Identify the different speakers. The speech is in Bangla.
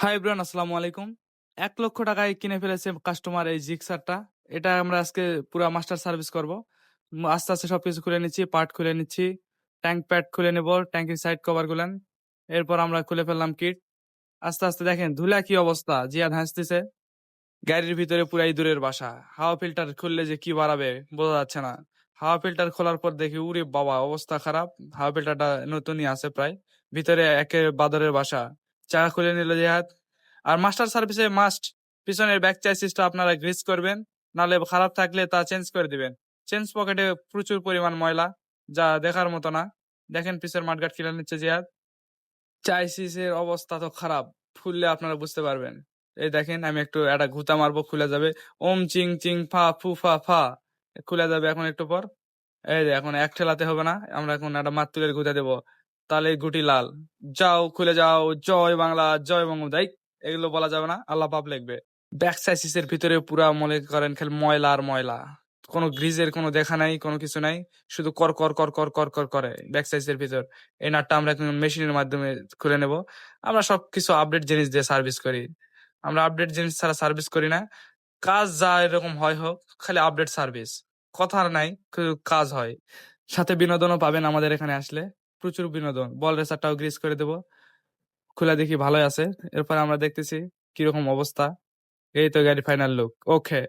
Speaker 1: হাই এভরিওয়ান, আসসালামু আলাইকুম। 1 লক্ষ টাকায় কিনে ফেলেছে কাস্টমার এই জিক্সারটা। এটা আমরা আজকে পুরা মাস্টার সার্ভিস করব। আস্তে আস্তে সবকিছু খুলে নিচ্ছি, পার্ট খুলে নিচ্ছি, ট্যাঙ্ক প্যাড খুলে নেব, ট্যাঙ্কির সাইড কভার গুলান। এরপর আমরা খুলে ফেললাম কিট। আস্তে আস্তে দেখেন ধুলা কি অবস্থা, জিয়াদ হাসতেছে। গাড়ির ভিতরে পুরা ইঁদুরের বাসা। হাওয়া ফিল্টার খুললে যে কি বাড়াবে বোঝা যাচ্ছে না। হাওয়া ফিল্টার খোলার পর দেখি উরে বাবা অবস্থা খারাপ। হাওয়া ফিল্টারটা নতুনই আছে প্রায়। ভিতরে একে বাদরের বাসা। চাকা খুলে নিল জিহাদ। আর মাস্টার সার্ভিসে মাস্ট পিছনের ব্যাক চাইসিসটা আপনারা গ্রিস করবেন, নাহলে খারাপ থাকলে তা চেঞ্জ করে দিবেন। চেঞ্জ পকেটে প্রচুর পরিমাণ ময়লা, যা দেখার মতো না। দেখেন পিছের মাঠগাট কিনে নিচ্ছে জিহাদ। চাইসিসের অবস্থা তো খারাপ, খুললে আপনারা বুঝতে পারবেন। এই দেখেন আমি একটু একটা ঘুতা মারবো, খুলে যাবে। ওম চিং চিং ফা ফু ফা ফা, খুলে যাবে এখন একটু পর। এই যে এখন এক ঠেলাতে হবে না, আমরা এখন একটা মাতুলের ঘুতা দেবো, তাহলে গুটি লাল। যাও খুলে যাও, জয় বাংলা জয় বঙ্গবন্ধু। এগুলো বলা যাবে না, আল্লাহ পাপ লিখবে। ব্যাক সাইসিসের ভিতরে পুরা মনে করেন খালি ময়লা আর ময়লা। কোনো গ্রিজের কোনো দেখা নাই, কোনো কিছু নাই, শুধু কর কর কর কর কর কর করে ব্যাক সাইসের ভিতর। এই নাটটা আমরা এখন মেশিনের মাধ্যমে খুলে নেব। আমরা সবকিছু আপডেট জিনিস দিয়ে সার্ভিস করি, আমরা আপডেট জিনিস ছাড়া সার্ভিস করি না। কাজ যা এরকম হয় হোক, খালি আপডেট সার্ভিস, কথা আর নাই, শুধু কাজ হয়। সাথে বিনোদনও পাবেন আমাদের এখানে আসলে, প্রচুর বিনোদন। বল রেসারটাও গ্রিস করে দেবো। খুলে দেখি ভালোই আছে। এরপর আমরা দেখতেছি কিরকম অবস্থা। এই তো গাড়ি ফাইনাল লুক, ওকে।